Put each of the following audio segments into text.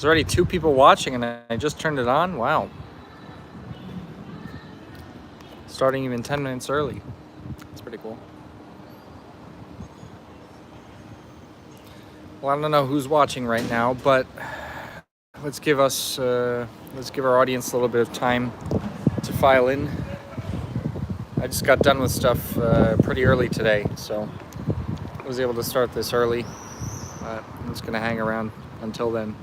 There's already 2 people watching and I just turned it on. Wow. Starting even 10 minutes early. That's pretty cool. Well, I don't know who's watching right now, but let's give our audience a little bit of time to file in. I just got done with stuff pretty early today, so I was able to start this early. I'm just gonna hang around until then.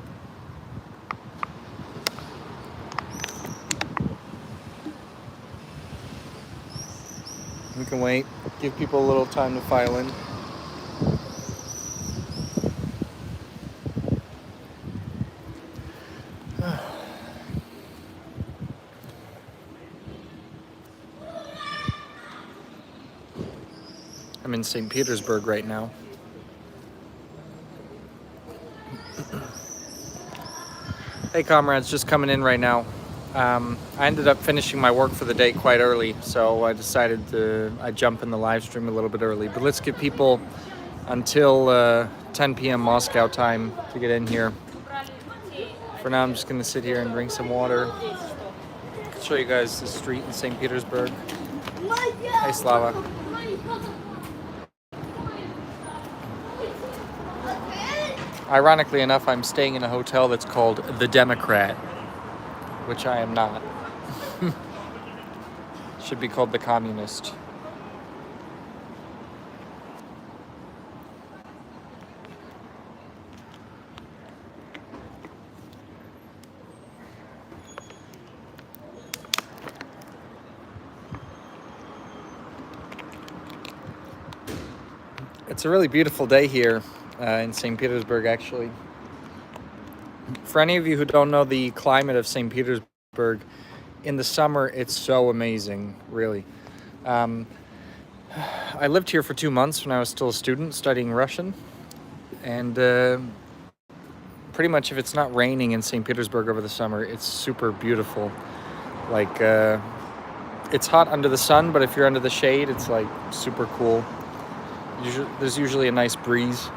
We can wait, give people a little time to file in. I'm in St. Petersburg right now. Hey comrades, just coming in right now. I ended up finishing my work for the day quite early, so I decided I'd jump in the live stream a little bit early. But let's give people until 10 p.m. Moscow time to get in here. For now, I'm just gonna sit here and drink some water. I'll show you guys the street in St. Petersburg. Hey Slava. Ironically enough, I'm staying in a hotel that's called The Democrat, which I am not. Should be called The Communist. It's a really beautiful day here in St. Petersburg, actually. For any of you who don't know the climate of St. Petersburg, in the summer it's so amazing, really. I lived here for 2 months when I was still a student studying Russian, and pretty much if it's not raining in St. Petersburg over the summer, it's super beautiful. Like, it's hot under the sun, but if you're under the shade, it's like super cool. There's usually a nice breeze,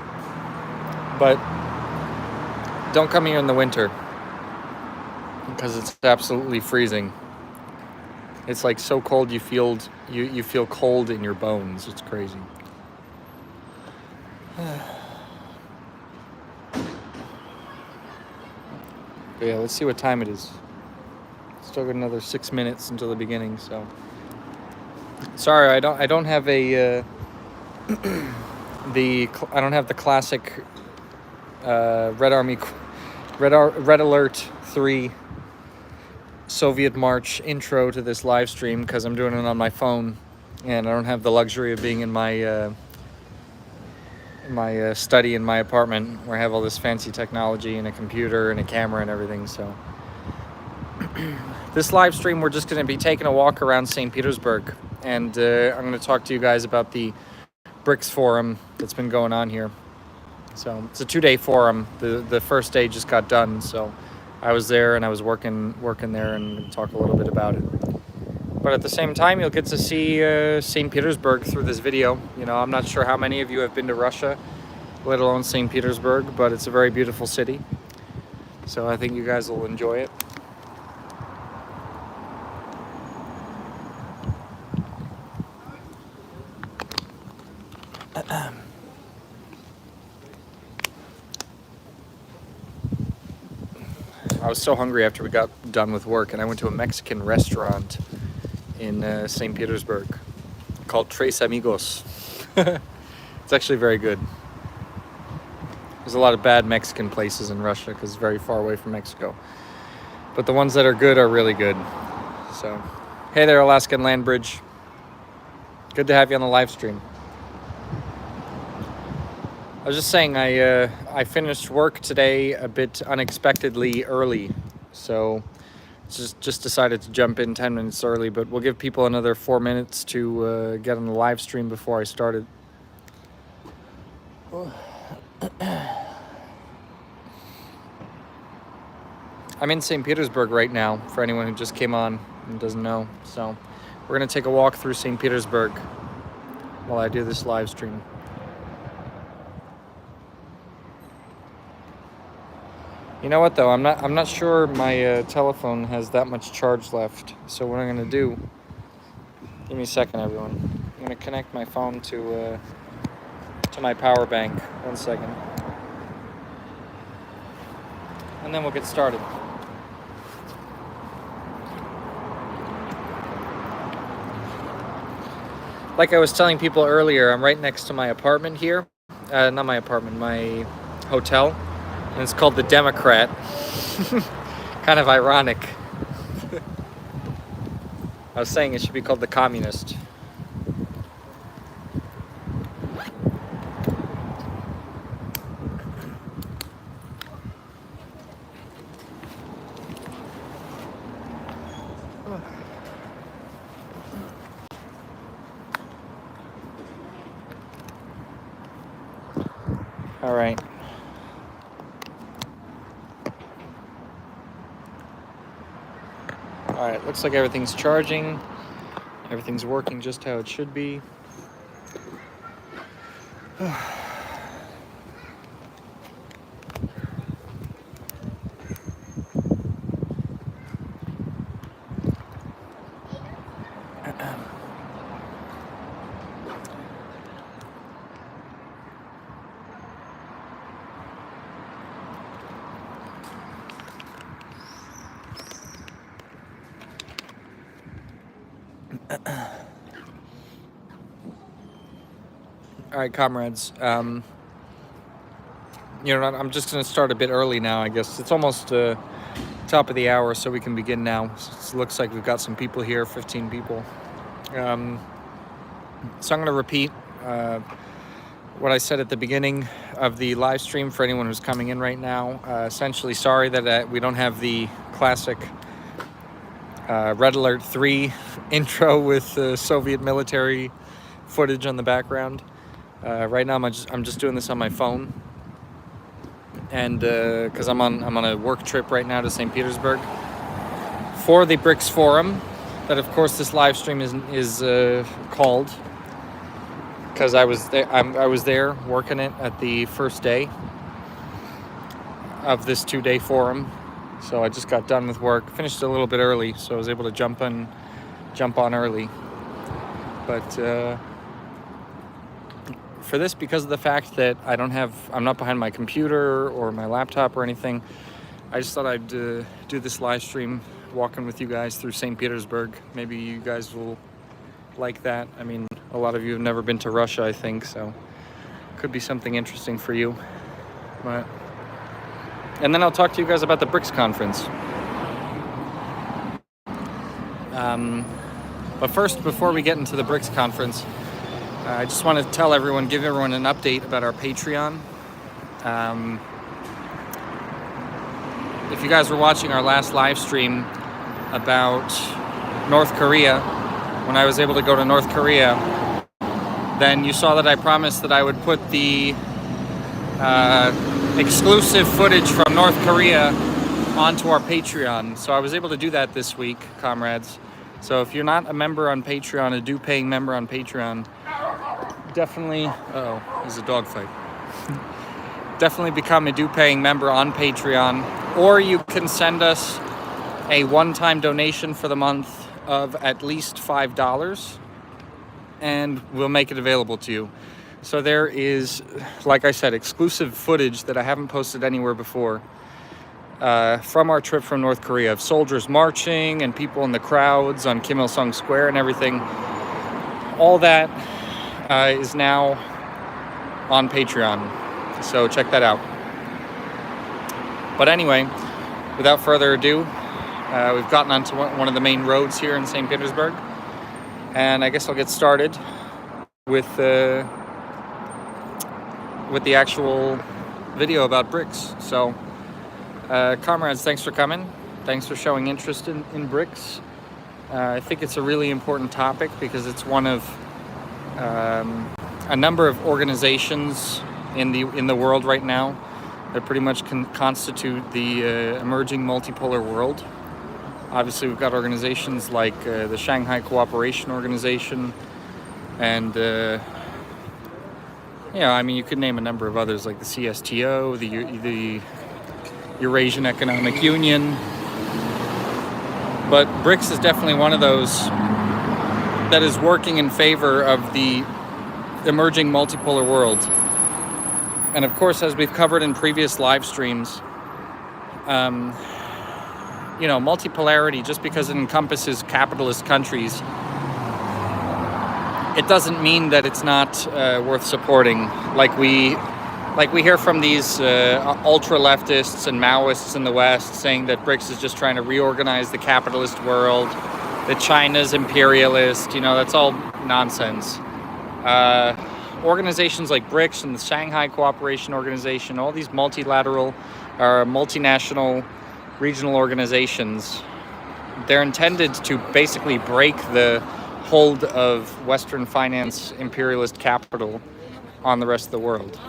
but don't come here in the winter because it's absolutely freezing. It's like so cold you feel cold in your bones. It's crazy. But yeah, let's see what time it is. Still got another 6 minutes until the beginning, so sorry, I don't have a I don't have the classic Red Alert 3 Soviet March intro to this live stream because I'm doing it on my phone, and I don't have the luxury of being in my study in my apartment where I have all this fancy technology and a computer and a camera and everything. So this live stream, we're just going to be taking a walk around St. Petersburg, and I'm going to talk to you guys about the BRICS forum that's been going on here. So it's a 2-day forum. The first day just got done, so I was there and I was working there and talk a little bit about it. But at the same time, you'll get to see St. Petersburg through this video. You know, I'm not sure how many of you have been to Russia, let alone St. Petersburg, but it's a very beautiful city. So I think you guys will enjoy it. I was so hungry after we got done with work, and I went to a Mexican restaurant in St. Petersburg called Tres Amigos. It's actually very good. There's a lot of bad Mexican places in Russia because it's very far away from Mexico. But the ones that are good are really good. So, hey there, Alaskan Land Bridge. Good to have you on the live stream. I was just saying, I finished work today a bit unexpectedly early, so just decided to jump in 10 minutes early, but we'll give people another 4 minutes to get on the live stream before I started. I'm in St. Petersburg right now, for anyone who just came on and doesn't know, so we're going to take a walk through St. Petersburg while I do this live stream. You know what though? I'm not sure my telephone has that much charge left. So what I'm gonna do? Give me a second, everyone. I'm gonna connect my phone to my power bank. 1 second, and then we'll get started. Like I was telling people earlier, I'm right next to my apartment here. Not my apartment, my hotel, and it's called the Democrat. Kind of ironic. I was saying it should be called the Communist. All right. All right, looks like everything's charging. Everything's working just how it should be. All right, comrades. I'm just going to start a bit early now, I guess. It's almost top of the hour, so we can begin now. It looks like we've got some people here, 15 people. So I'm going to repeat what I said at the beginning of the live stream for anyone who's coming in right now. Essentially, sorry that we don't have the classic Red Alert 3 intro with Soviet military footage on the background. Right now, I'm just doing this on my phone, and because I'm on a work trip right now to St. Petersburg for the BRICS forum, that of course this live stream is called, because I was there working it at the first day of this 2-day forum. So I just got done with work, finished a little bit early, so I was able to jump on early, but. For this, because of the fact that I'm not behind my computer or my laptop or anything, I just thought I'd do this live stream walking with you guys through St. Petersburg. Maybe you guys will like that. I mean, a lot of you have never been to Russia, I think, so could be something interesting for you. And then I'll talk to you guys about the BRICS conference. But first, before we get into the BRICS conference, I just want to give everyone an update about our Patreon. If you guys were watching our last live stream about North Korea, when I was able to go to North Korea, then you saw that I promised that I would put the exclusive footage from North Korea onto our Patreon. So I was able to do that this week, comrades. So if you're not a member on Patreon, a due-paying member on Patreon, definitely, there's a dog fight. Definitely become a due-paying member on Patreon, or you can send us a one-time donation for the month of at least $5, and we'll make it available to you. So there is, like I said, exclusive footage that I haven't posted anywhere before from our trip from North Korea, of soldiers marching and people in the crowds on Kim Il-sung Square and everything. All that is now on Patreon, so check that out. But anyway, without further ado, we've gotten onto one of the main roads here in St. Petersburg, and I guess I'll get started with the actual video about BRICS. So, comrades, thanks for coming. Thanks for showing interest in BRICS. I think it's a really important topic because it's one of a number of organizations in the world right now that pretty much constitute the emerging multipolar world. Obviously, we've got organizations like the Shanghai Cooperation Organization, and you could name a number of others like the CSTO, the Eurasian Economic Union. But BRICS is definitely one of those that is working in favor of the emerging multipolar world. And of course, as we've covered in previous live streams, multipolarity, just because it encompasses capitalist countries, it doesn't mean that it's not worth supporting. Like we hear from these ultra-leftists and Maoists in the West saying that BRICS is just trying to reorganize the capitalist world, that China's imperialist, that's all nonsense. Organizations like BRICS and the Shanghai Cooperation Organization, all these multilateral or multinational regional organizations, they're intended to basically break the hold of Western finance imperialist capital on the rest of the world,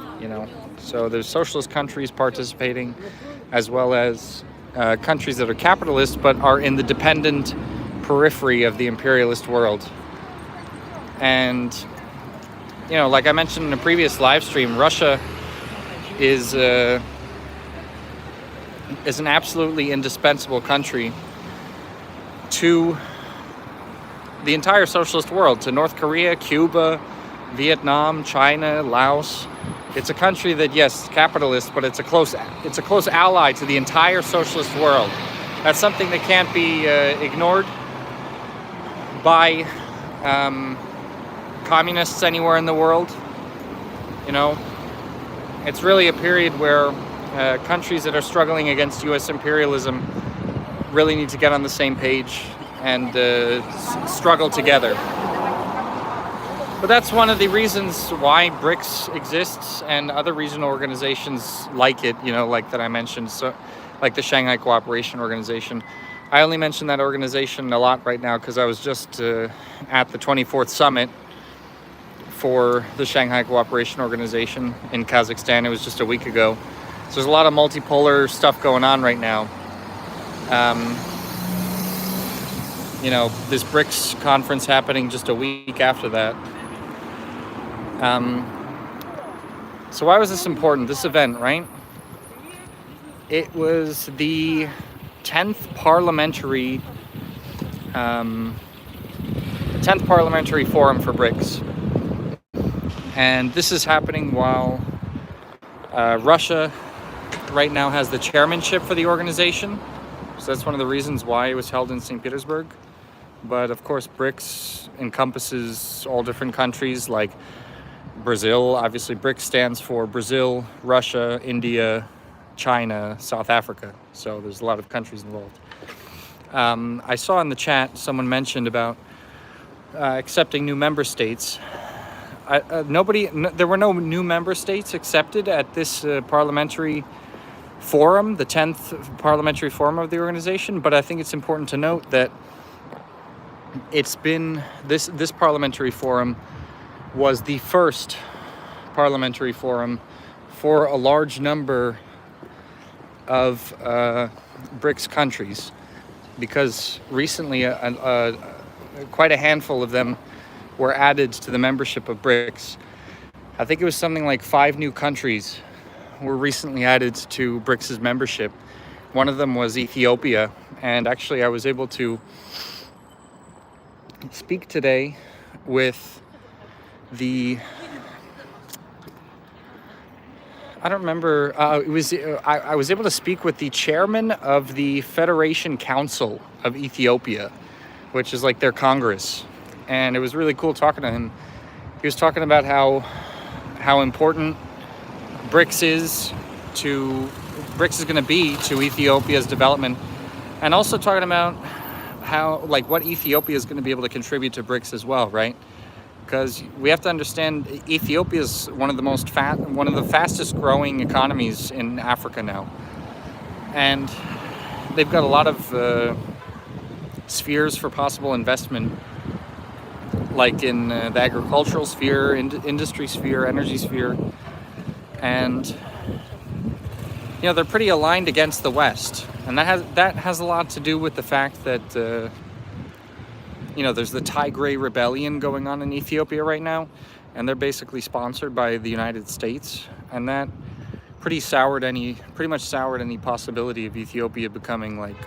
So there's socialist countries participating, as well as countries that are capitalist but are in the dependent periphery of the imperialist world. And like I mentioned in a previous live stream, Russia is an absolutely indispensable country to the entire socialist world, to North Korea, Cuba, Vietnam, China, Laos. It's a country that, yes, capitalist, but it's a close ally to the entire socialist world. That's something that can't be ignored by communists anywhere in the world. It's really a period where countries that are struggling against U.S. imperialism really need to get on the same page and struggle together. But that's one of the reasons why BRICS exists, and other regional organizations like it, like that I mentioned, so like the Shanghai Cooperation Organization. I only mention that organization a lot right now because I was just at the 24th summit for the Shanghai Cooperation Organization in Kazakhstan. It was just a week ago. So there's a lot of multipolar stuff going on right now. This BRICS conference happening just a week after that. So why was this important, this event, right? It was the 10th Parliamentary Forum for BRICS. And this is happening while Russia right now has the chairmanship for the organization. So that's one of the reasons why it was held in St. Petersburg. But of course, BRICS encompasses all different countries like Brazil. Obviously, BRICS stands for Brazil, Russia, India, China, South Africa. So there's a lot of countries involved. I saw in the chat someone mentioned about accepting new member states. There were no new member states accepted at this parliamentary forum, the 10th parliamentary forum of the organization. But I think it's important to note that it's been this parliamentary forum was the first parliamentary forum for a large number of BRICS countries, because recently quite a handful of them were added to the membership of BRICS. I think it was something like 5 new countries were recently added to BRICS' membership. One of them was Ethiopia, and actually I was able to speak today with I was able to speak with the chairman of the Federation Council of Ethiopia, which is like their Congress. And it was really cool talking to him. He was talking about how important BRICS is going to be to Ethiopia's development, and also talking about how, like, what Ethiopia is going to be able to contribute to BRICS as well, right? Because we have to understand Ethiopia is one of the fastest growing economies in Africa now, and they've got a lot of spheres for possible investment, like in the agricultural sphere, industry sphere, energy sphere, and they're pretty aligned against the West, and that has a lot to do with the fact that there's the Tigray rebellion going on in Ethiopia right now, and they're basically sponsored by the United States, and that pretty much soured any possibility of Ethiopia becoming like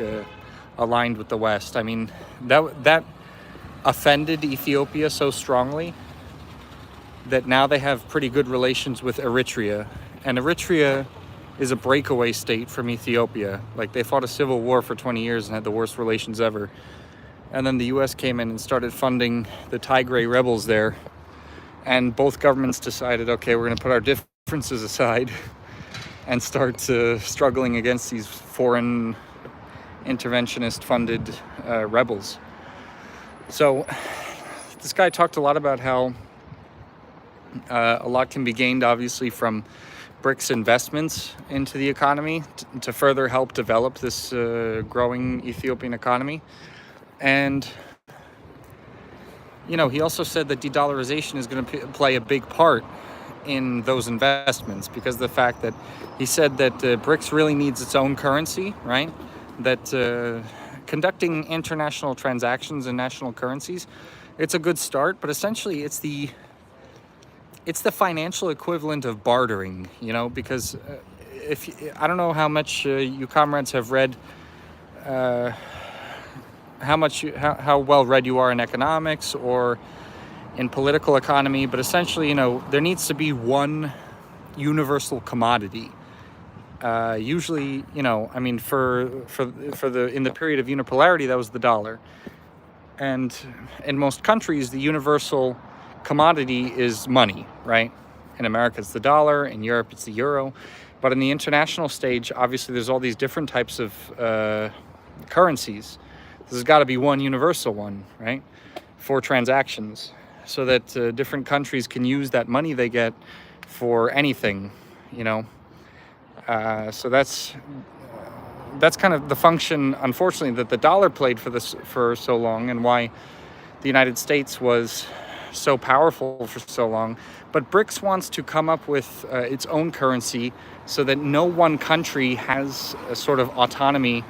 aligned with the West. I mean, that offended Ethiopia so strongly that now they have pretty good relations with Eritrea, and Eritrea is a breakaway state from Ethiopia. Like, they fought a civil war for 20 years and had the worst relations ever. And then the US came in and started funding the Tigray rebels there. And both governments decided, okay, we're going to put our differences aside and start struggling against these foreign interventionist funded rebels. So this guy talked a lot about how a lot can be gained, obviously, from BRICS investments into the economy to further help develop this growing Ethiopian economy. And, he also said that de-dollarization is going to play a big part in those investments, because of the fact that he said that BRICS really needs its own currency, right? That conducting international transactions in national currencies, it's a good start, but essentially it's the financial equivalent of bartering, because I don't know how much you comrades have read, how well read you are in economics or in political economy, but essentially, there needs to be one universal commodity. Usually, I mean, in the period of unipolarity, that was the dollar. And in most countries, the universal commodity is money, right? In America, it's the dollar. In Europe, it's the euro. But in the international stage, obviously, there's all these different types of currencies. There's got to be one universal one, right, for transactions, so that different countries can use that money they get for anything, So that's kind of the function, unfortunately, that the dollar played for so long, and why the United States was so powerful for so long. But BRICS wants to come up with its own currency so that no one country has a sort of autonomy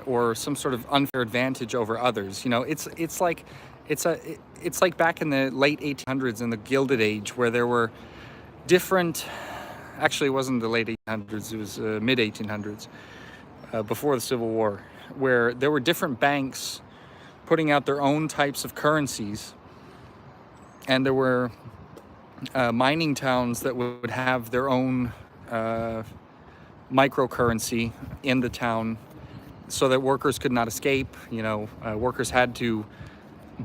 or some sort of unfair advantage over others. It's like back in the late 1800s in the Gilded Age, where there were different. Actually, it wasn't the late 1800s; it was mid 1800s, before the Civil War, where there were different banks putting out their own types of currencies, and there were mining towns that would have their own microcurrency in the town, so that workers could not escape. Workers had to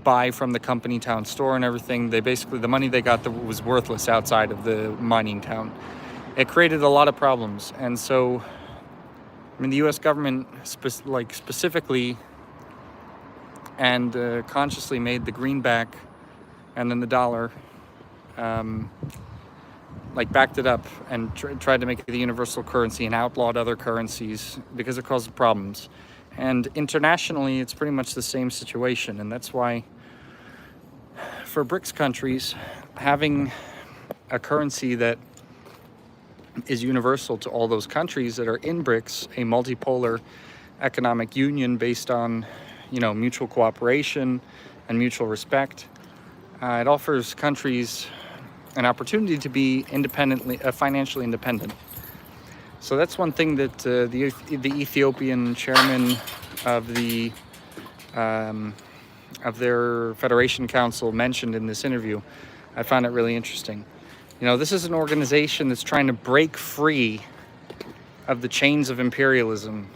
buy from the company town store and everything. The money they got was worthless outside of the mining town. It created a lot of problems. And so, the U.S. government specifically and consciously made the greenback and then the dollar, backed it up and tried to make it the universal currency and outlawed other currencies because it caused problems. And internationally, it's pretty much the same situation. And that's why, for BRICS countries, having a currency that is universal to all those countries that are in BRICS, a multipolar economic union based on, mutual cooperation and mutual respect, it offers countries an opportunity to be financially independent. So that's one thing that the Ethiopian chairman of their Federation Council mentioned in this interview. I found it really interesting. This is an organization that's trying to break free of the chains of imperialism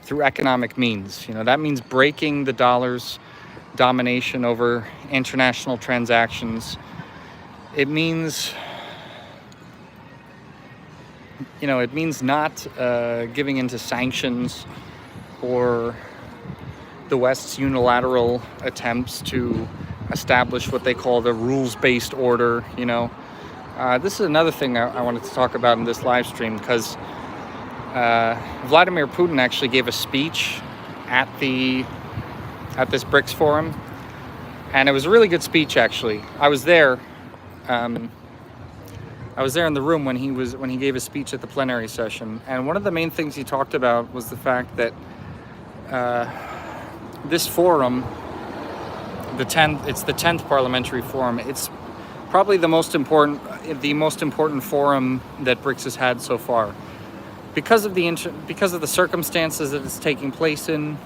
through economic means. That means breaking the dollar's domination over international transactions. It means not giving into sanctions or the West's unilateral attempts to establish what they call the rules-based order. This is another thing I wanted to talk about in this live stream, because Vladimir Putin actually gave a speech at this BRICS forum, and it was a really good speech. Actually, I was there. I was there in the room when he gave a speech at the plenary session, and one of the main things he talked about was the fact that this forum, it's the 10th Parliamentary Forum. It's probably the most important. the most important forum that BRICS has had so far, because of the circumstances that it's taking place in,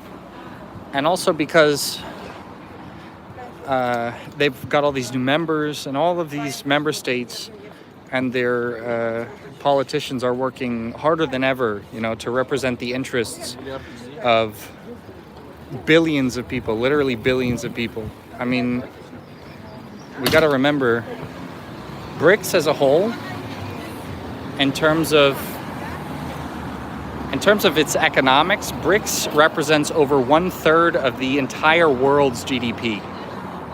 and also because they've got all these new members, and all of these member states and their politicians are working harder than ever, to represent the interests of billions of people, literally billions of people. I mean, we got to remember, BRICS as a whole, in terms of its economics, BRICS represents over 1/3 of the entire world's GDP.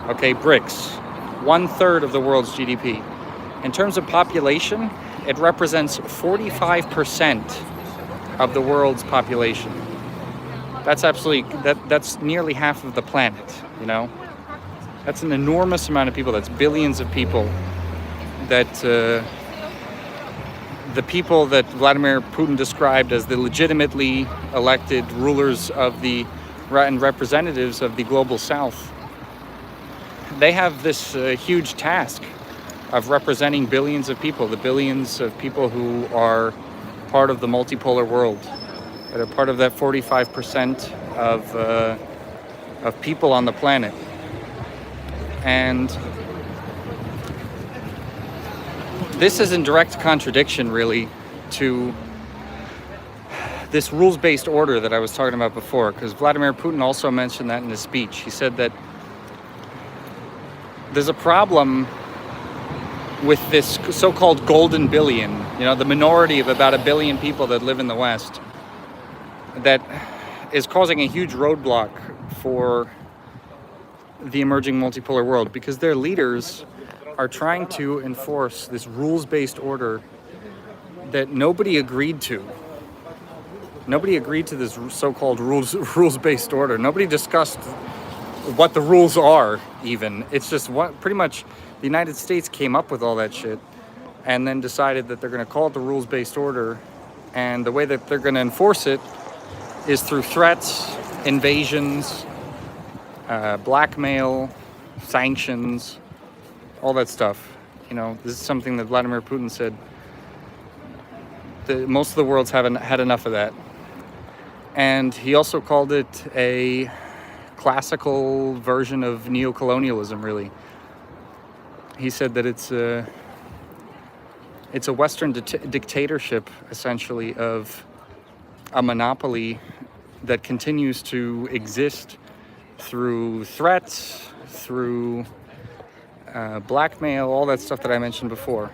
Okay, BRICS, 1/3 of the world's GDP. In terms of population, it represents 45% of the world's population. That's nearly half of the planet, That's an enormous amount of people. That's billions of people that the people that Vladimir Putin described as the legitimately elected rulers and representatives of the global South, they have this huge task of representing billions of people, the billions of people who are part of the multipolar world, that are part of that 45% of people on the planet. And this is in direct contradiction, really, to this rules-based order that I was talking about before, because Vladimir Putin also mentioned that in his speech. He said that there's a problem with this so-called golden billion, the minority of about 1 billion people that live in the West, that is causing a huge roadblock for the emerging multipolar world, because their leaders are trying to enforce this rules-based order that nobody agreed to. Nobody agreed to this so-called rules-based order. Nobody discussed what the rules are, even. It's just pretty much the United States came up with all that shit and then decided that they're going to call it the rules-based order, and the way that they're going to enforce it is through threats, invasions, blackmail, sanctions, all that stuff. This is something that Vladimir Putin said that most of the world's haven't had enough of that. And he also called it a classical version of neocolonialism, really. He said that it's a Western dictatorship, essentially, of a monopoly that continues to exist through threats, through blackmail, all that stuff that I mentioned before.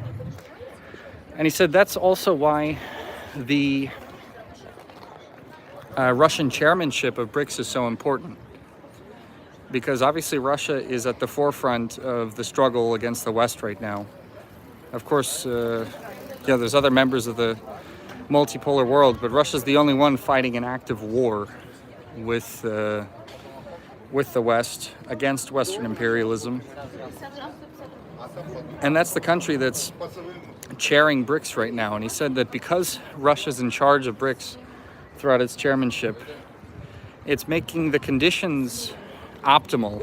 And he said that's also why the Russian chairmanship of BRICS is so important, because obviously Russia is at the forefront of the struggle against the West right now. Of course, there's other members of the multipolar world, but Russia's the only one fighting an active war with the West against Western imperialism. And that's the country that's chairing BRICS right now. And he said that because Russia's in charge of BRICS throughout its chairmanship, it's making the conditions optimal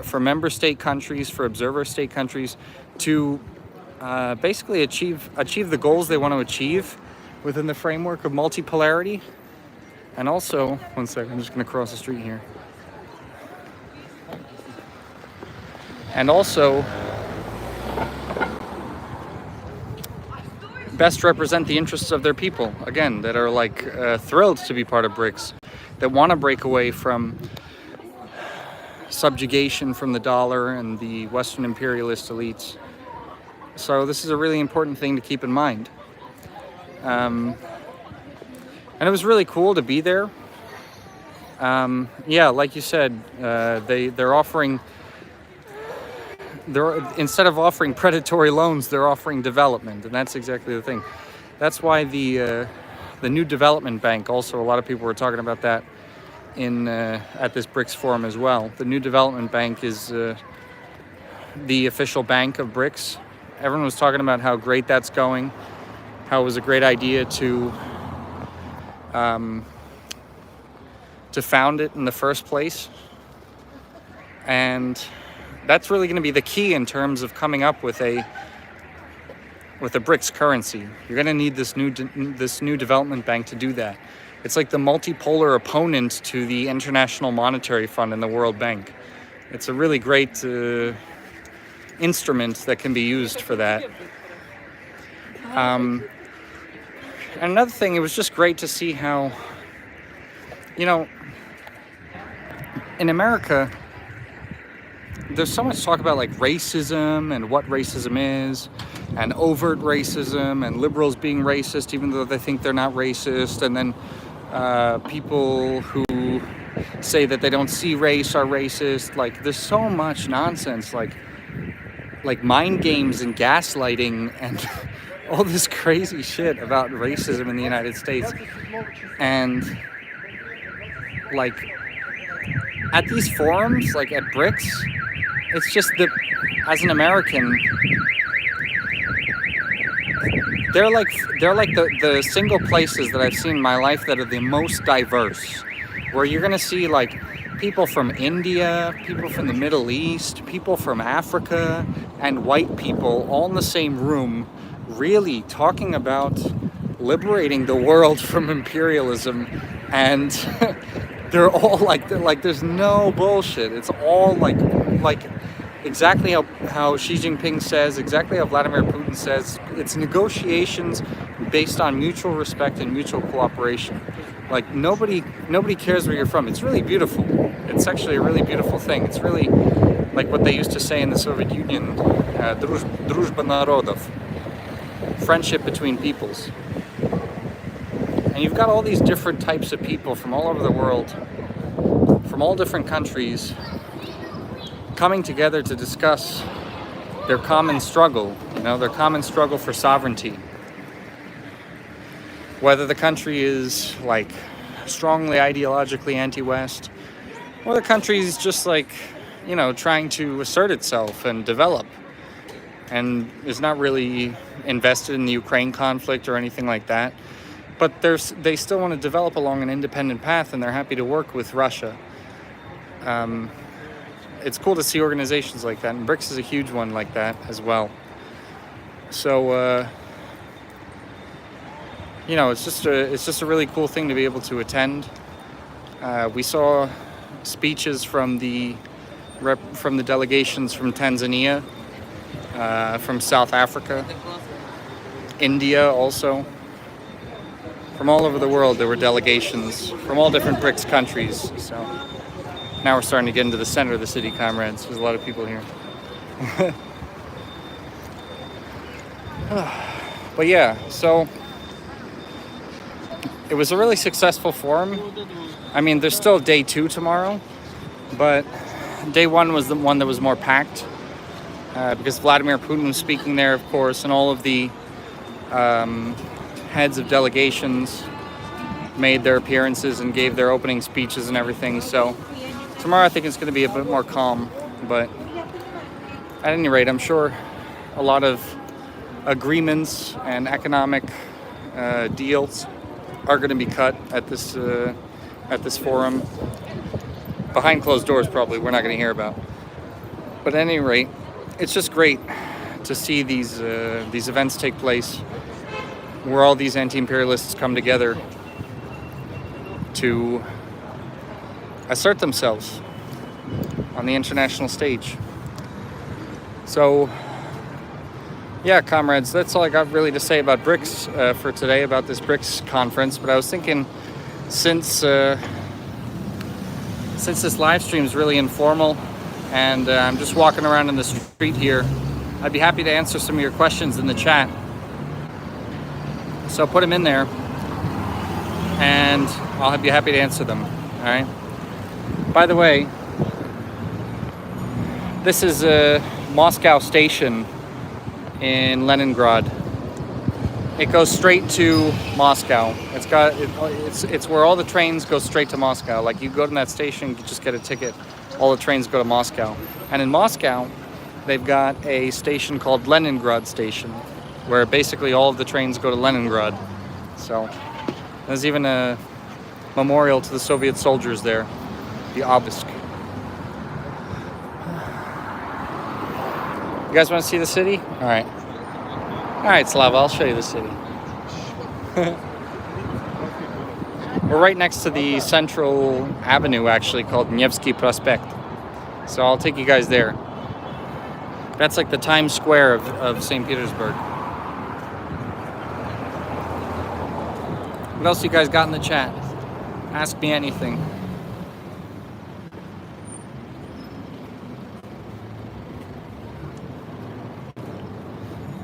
for member state countries, for observer state countries, to basically achieve the goals they want to achieve within the framework of multipolarity. And also, one second, I'm just going to cross the street here. And also, best represent the interests of their people, again, that are thrilled to be part of BRICS, that want to break away from subjugation from the dollar and the Western imperialist elites. So this is a really important thing to keep in mind. And it was really cool to be there. Like you said, instead of offering predatory loans, they're offering development, and that's exactly the thing. That's why the new development bank, also a lot of people were talking about that at this BRICS forum as well. The new development bank is the official bank of BRICS. Everyone was talking about how great that's going, how it was a great idea to found it in the first place. And that's really going to be the key in terms of coming up with a with a BRICS currency. You're going to need this new development bank to do that. It's like the multipolar opponent to the International Monetary Fund and the World Bank. It's a really great instrument that can be used for that. And another thing, it was just great to see how, you know, in America, there's so much talk about like racism and what racism is, and overt racism, and liberals being racist even though they think they're not racist, and then people who say that they don't see race are racist. Like, there's so much nonsense, like mind games and gaslighting and all this crazy shit about racism in the United States. And like at these forums, like at BRICS, it's just that as an American, they're like the single places that I've seen in my life that are the most diverse, where you're gonna see like people from India, people from the Middle East, people from Africa, and white people all in the same room, really talking about liberating the world from imperialism. And they're all like there's no bullshit. It's all like exactly how Xi Jinping says, exactly how Vladimir Putin says. It's negotiations based on mutual respect and mutual cooperation. Like nobody cares where you're from. It's really beautiful. It's actually a really beautiful thing. It's really like what they used to say in the Soviet Union, дружба народов, friendship between peoples. And you've got all these different types of people from all over the world, from all different countries, coming together to discuss their common struggle, their common struggle for sovereignty. Whether the country is like strongly ideologically anti-West, or the country is just like, trying to assert itself and develop, and is not really invested in the Ukraine conflict or anything like that. But they still want to develop along an independent path, and they're happy to work with Russia. It's cool to see organizations like that, and BRICS is a huge one like that as well. So, it's just a really cool thing to be able to attend. We saw speeches from the delegations from Tanzania, from South Africa, India also. From all over the world, there were delegations from all different BRICS countries. So now we're starting to get into the center of the city, comrades. There's a lot of people here. But yeah, so it was a really successful forum. I mean, there's still day 2 tomorrow, but day 1 was the one that was more packed because Vladimir Putin was speaking there, of course, and all of the heads of delegations made their appearances and gave their opening speeches and everything. So tomorrow I think it's going to be a bit more calm, but at any rate, I'm sure a lot of agreements and economic deals are going to be cut at this forum. Behind closed doors, probably, we're not going to hear about. But at any rate, it's just great to see these events take place, where all these anti-imperialists come together to assert themselves on the international stage. So, yeah, comrades, that's all I got really to say about BRICS for today, about this BRICS conference. But I was thinking, since this live stream is really informal, and I'm just walking around in the street here, I'd be happy to answer some of your questions in the chat. So put them in there, and I'll be happy to answer them. All right. By the way, this is a Moscow station in Leningrad. It goes straight to Moscow. It's where all the trains go straight to Moscow. Like, you go to that station, you just get a ticket. All the trains go to Moscow. And in Moscow, they've got a station called Leningrad Station, where basically all of the trains go to Leningrad. So there's even a memorial to the Soviet soldiers there, the obelisk. You guys want to see the city? All right. Alright, Slava, I'll show you the city. We're right next to the central avenue, actually, called Nevsky Prospect. So I'll take you guys there. That's like the Times Square of St. Petersburg. What else you guys got in the chat? Ask me anything.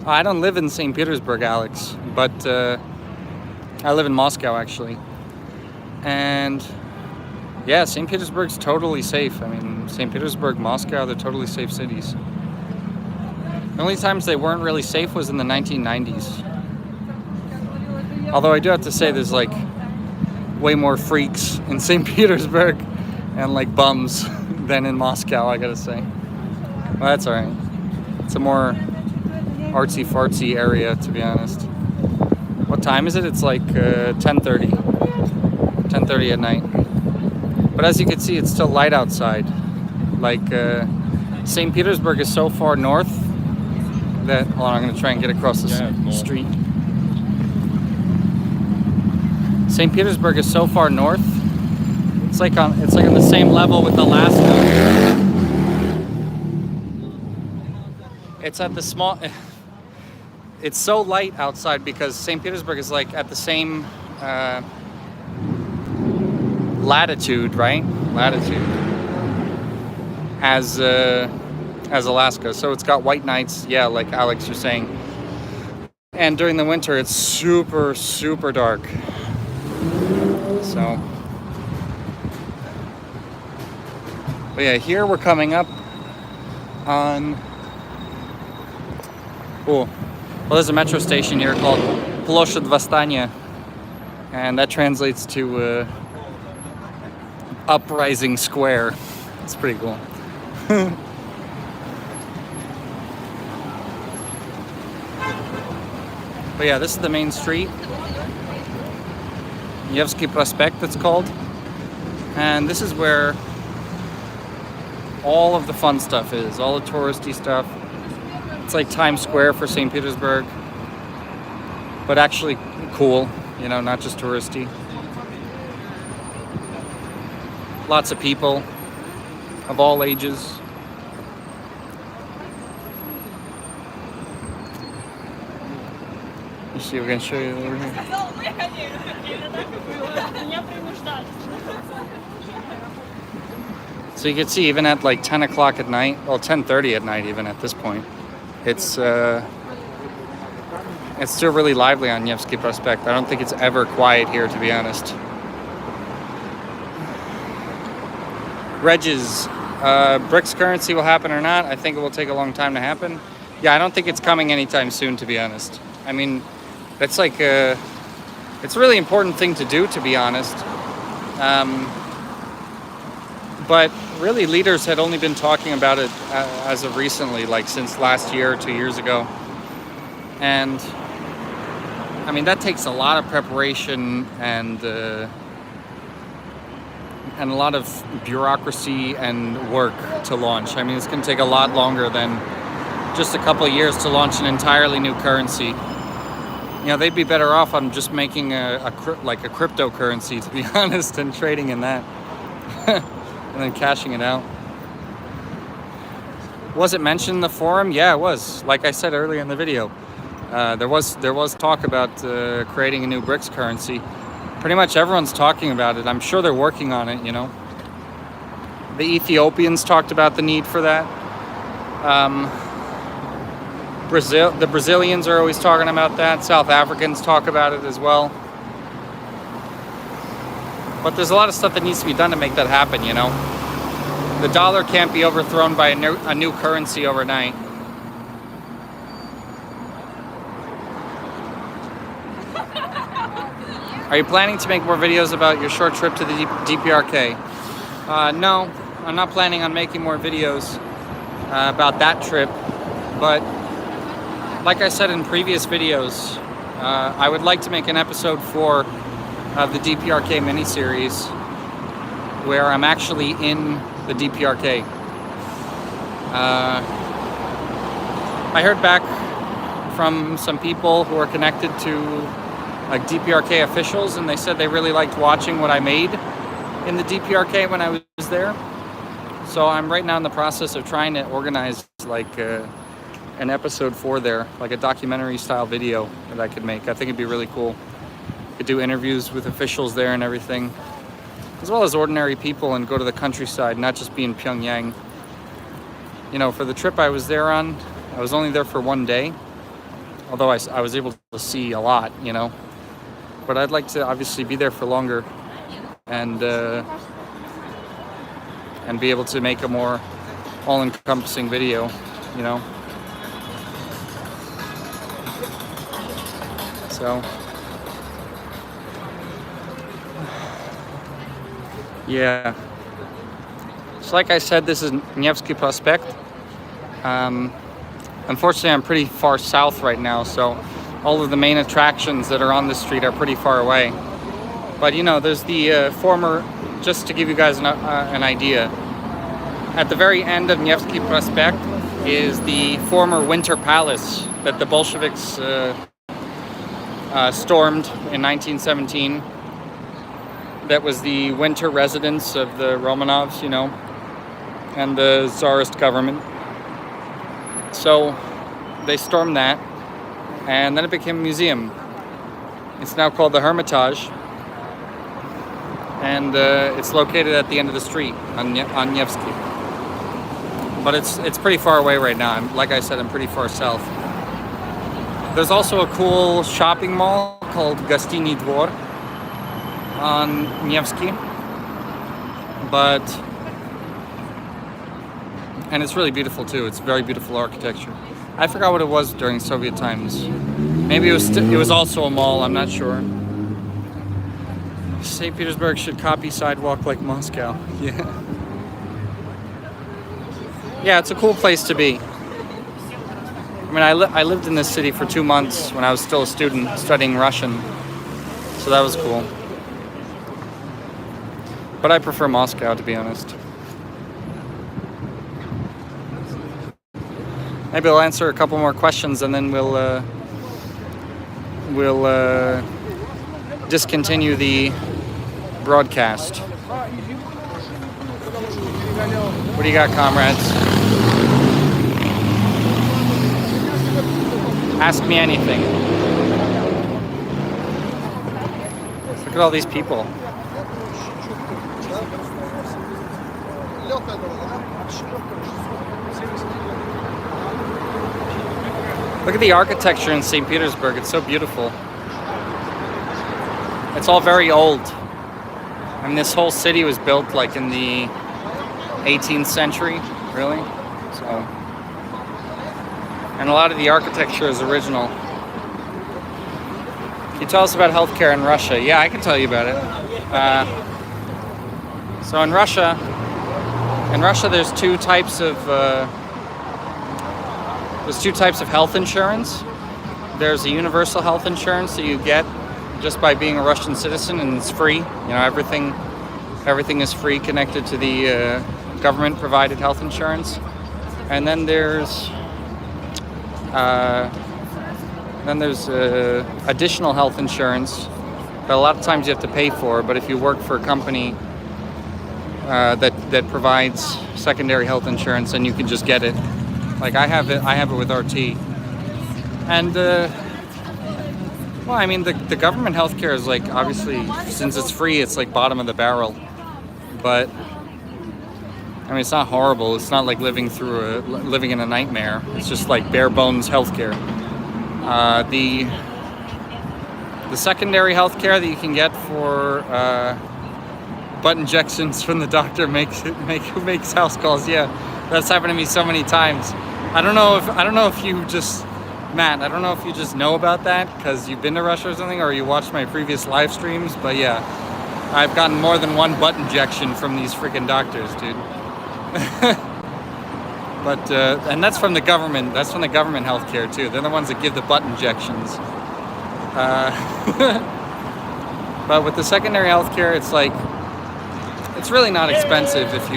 I don't live in St. Petersburg, Alex, but I live in Moscow, actually. And yeah, St. Petersburg's totally safe. I mean, St. Petersburg, Moscow, they're totally safe cities. The only times they weren't really safe was in the 1990s. Although I do have to say there's like way more freaks in St. Petersburg and like bums than in Moscow, I gotta say. Well, that's alright. It's a more artsy-fartsy area, to be honest. What time is it? It's like 10:30. 10:30 at night. But as you can see, it's still light outside. Like, St. Petersburg is so far north that... Hold on, I'm going to try and get across the street. St. Petersburg is so far north. It's like on the same level with Alaska. It's at the small... It's so light outside because St. Petersburg is like at the same latitude, right? Latitude as Alaska. So it's got white nights, yeah, like Alex was saying. And during the winter, it's super, super dark. So, but yeah, here we're coming up on... Oh. Well, there's a metro station here called Ploshchad Vostania, and that translates to Uprising Square. It's pretty cool. But yeah, this is the main street. Nevsky Prospect, it's called. And this is where all of the fun stuff is, all the touristy stuff. It's like Times Square for St. Petersburg, but actually cool, you know, not just touristy. Lots of people of all ages. Let's see if we can show you over here. So you can see even at like 10 o'clock at night, well 10:30 at night even at this point, it's still really lively on Nevsky Prospect. I don't think it's ever quiet here, to be honest. Reges, BRICS currency will happen or not? I think it will take a long time to happen. Yeah, I don't think it's coming anytime soon, to be honest. I mean, that's like it's a really important thing to do, to be honest. But really, leaders had only been talking about it as of recently, like since last year or 2 years ago. And I mean, that takes a lot of preparation and a lot of bureaucracy and work to launch. I mean, it's going to take a lot longer than just a couple of years to launch an entirely new currency. You know, they'd be better off on just making a cryptocurrency, to be honest, and trading in that. And then cashing it out. Was it mentioned in the forum? Yeah, it was. Like I said earlier in the video, there was talk about creating a new BRICS currency. Pretty much everyone's talking about it. I'm sure they're working on it, you know. The Ethiopians talked about the need for that. The Brazilians are always talking about that. South Africans talk about it as well. But there's a lot of stuff that needs to be done to make that happen, you know. The dollar can't be overthrown by a new currency overnight. Are you planning to make more videos about your short trip to the DPRK? No, I'm not planning on making more videos about that trip. But like I said in previous videos, I would like to make an episode 4 of the DPRK miniseries where I'm actually in the DPRK. I heard back from some people who are connected to like DPRK officials, and they said they really liked watching what I made in the DPRK when I was there. So I'm right now in the process of trying to organize like an episode for there, like a documentary style video that I could make. I think it'd be really cool. Could do interviews with officials there and everything, as well as ordinary people, and go to the countryside, not just be in Pyongyang. You know, for the trip I was there on, I was only there for one day, although I was able to see a lot, you know. But I'd like to obviously be there for longer and be able to make a more all-encompassing video, you know. So, yeah. So like I said, this is Nevsky Prospect. Unfortunately, I'm pretty far south right now, so all of the main attractions that are on this street are pretty far away. But you know, there's the former, just to give you guys an idea, at the very end of Nevsky Prospect is the former Winter Palace that the Bolsheviks stormed in 1917. That was the winter residence of the Romanovs, you know, and the Tsarist government. So they stormed that, and then it became a museum. It's now called the Hermitage, and it's located at the end of the street on Nevsky. But it's pretty far away right now. Like I said, I'm pretty far south. There's also a cool shopping mall called Gostiny Dvor on Nevsky, and it's really beautiful too. It's very beautiful architecture. I forgot what it was during Soviet times. Maybe it was also a mall. I'm not sure. St. Petersburg should copy sidewalk like Moscow. Yeah. Yeah, it's a cool place to be. I mean, I lived in this city for 2 months when I was still a student studying Russian, so that was cool. But I prefer Moscow, to be honest. Maybe I'll answer a couple more questions and then we'll discontinue the broadcast. What do you got, comrades? Ask me anything. Look at all these people. Look at the architecture in St. Petersburg. It's so beautiful. It's all very old. I mean, this whole city was built like in the 18th century, really. So, and a lot of the architecture is original. Can you tell us about healthcare in Russia? Yeah, I can tell you about it. So in Russia, there's two types of health insurance. There's a universal health insurance that you get just by being a Russian citizen, and it's free. You know, everything is free connected to the government-provided health insurance. And then there's additional health insurance that a lot of times you have to pay for. But if you work for a company that provides secondary health insurance, then you can just get it. Like I have it with RT. And well, I mean, the government healthcare is like, obviously, since it's free, it's like bottom of the barrel. But I mean, it's not horrible. It's not like living in a nightmare. It's just like bare bones healthcare. The secondary healthcare that you can get for butt injections from the doctor who makes house calls. Yeah, that's happened to me so many times. I don't know if you just, Matt, I don't know if you just know about that because you've been to Russia or something, or you watched my previous live streams, but yeah, I've gotten more than one butt injection from these freaking doctors, dude. But and that's from the government. That's from the government healthcare too. They're the ones that give the butt injections. But with the secondary healthcare, it's like, it's really not expensive if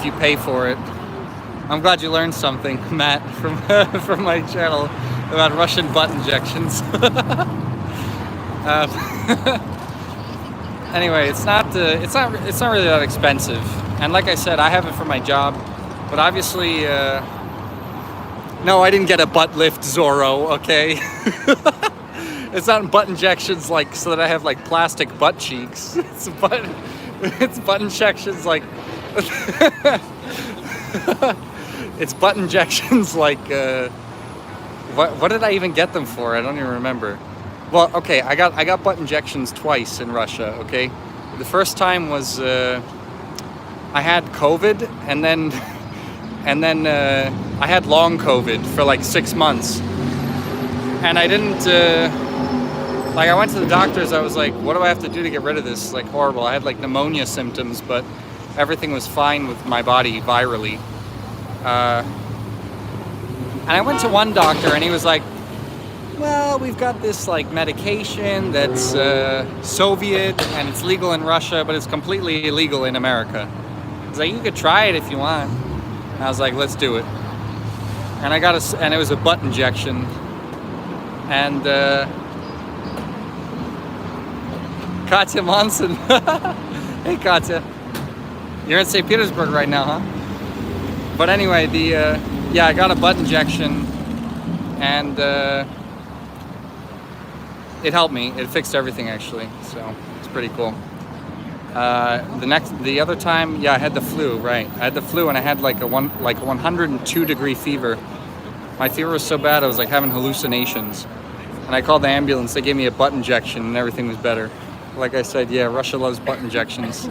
you pay for it. I'm glad you learned something, Matt, from my channel. about Russian butt injections. Anyway, it's not really that expensive, and like I said, I have it for my job, but obviously, no, I didn't get a butt lift, Zorro. Okay, it's not butt injections like so that I have like plastic butt cheeks. It's butt injections like it's butt injections like what did I even get them for? I don't even remember. Well, okay, I got butt injections twice in Russia. Okay, the first time was I had COVID, and then I had long COVID for like 6 months, and I didn't like. I went to the doctors. I was like, "What do I have to do to get rid of this? It's like horrible." I had like pneumonia symptoms, but everything was fine with my body virally. And I went to one doctor, and he was like, well, we've got this like medication that's Soviet and it's legal in Russia, but it's completely illegal in America. He's like, you could try it if you want. And I was like, let's do it. And I got and it was a butt injection. And Katya Monson. Hey, Katya. You're in St. Petersburg right now, huh? But anyway, yeah, I got a butt injection, and it helped me. It fixed everything actually, so it's pretty cool. The other time, yeah, I had the flu. Right, I had the flu, and I had like a 102-degree fever. My fever was so bad I was like having hallucinations, and I called the ambulance. They gave me a butt injection, and everything was better. Like I said, yeah, Russia loves butt injections.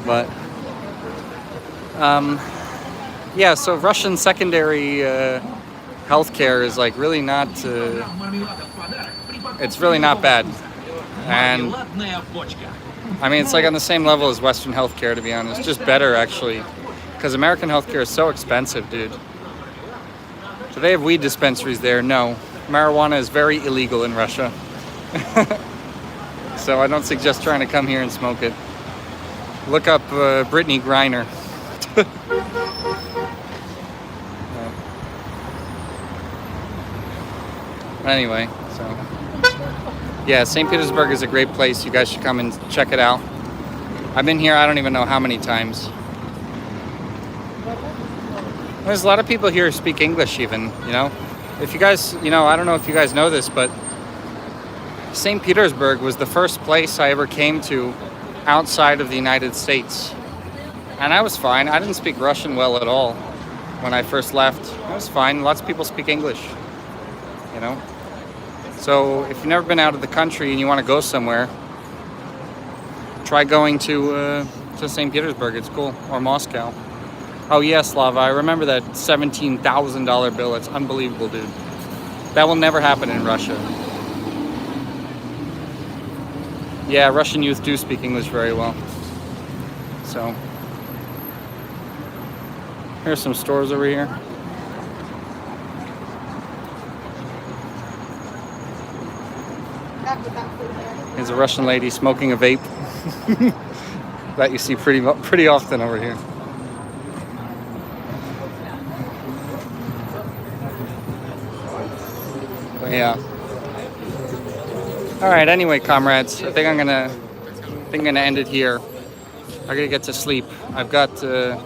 But yeah, so Russian secondary healthcare is like really not. It's really not bad, and I mean it's like on the same level as Western healthcare, to be honest, just better actually, because American healthcare is so expensive, dude. Do they have weed dispensaries there? No. Marijuana is very illegal in Russia, so I don't suggest trying to come here and smoke it. Look up Brittany Griner. Anyway, so yeah, St. Petersburg is a great place. You guys should come and check it out. I've been here I don't even know how many times. There's a lot of people here who speak English even, you know. If you guys, you know, I don't know if you guys know this, but St. Petersburg was the first place I ever came to outside of the United States. And I was fine. I didn't speak Russian well at all when I first left. I was fine. Lots of people speak English, you know. So if you've never been out of the country and you want to go somewhere, try going to St. Petersburg. It's cool. Or Moscow. Oh yeah, Slava, I remember that $17,000 bill. It's unbelievable, dude. That will never happen in Russia. Yeah, Russian youth do speak English very well. So, here's some stores over here. Here's a Russian lady smoking a vape. That you see pretty often over here. But yeah. All right. Anyway, comrades, I think I'm gonna end it here. I gotta get to sleep. I've gotten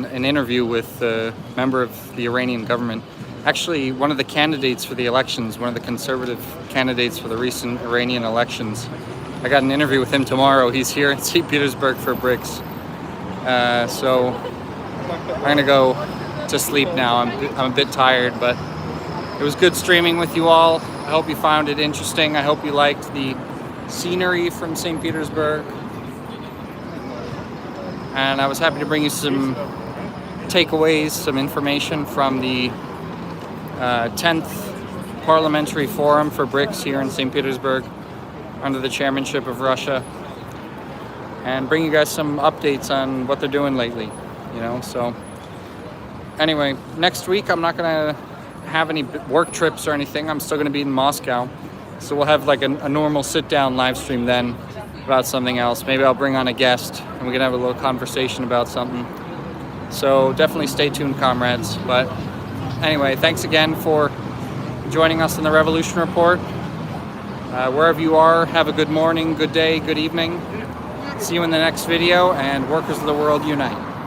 an interview with a member of the Iranian government. Actually, one of the candidates for the elections, one of the conservative candidates for the recent Iranian elections. I got an interview with him tomorrow. He's here in St. Petersburg for BRICS. So I'm gonna go to sleep now. I'm a bit tired, but it was good streaming with you all. I hope you found it interesting. I hope you liked the scenery from St. Petersburg. And I was happy to bring you some takeaways, some information from the 10th Parliamentary Forum for BRICS here in St. Petersburg under the chairmanship of Russia, and bring you guys some updates on what they're doing lately, you know. So anyway, next week I'm not gonna have any work trips or anything. I'm still gonna be in Moscow, so we'll have like a normal sit-down live stream then about something else. Maybe I'll bring on a guest and we can have a little conversation about something. So definitely stay tuned, comrades. But Anyway, thanks again for joining us in the Revolution Report. Wherever you are, have a good morning, good day, good evening. See you in the next video, and workers of the world unite.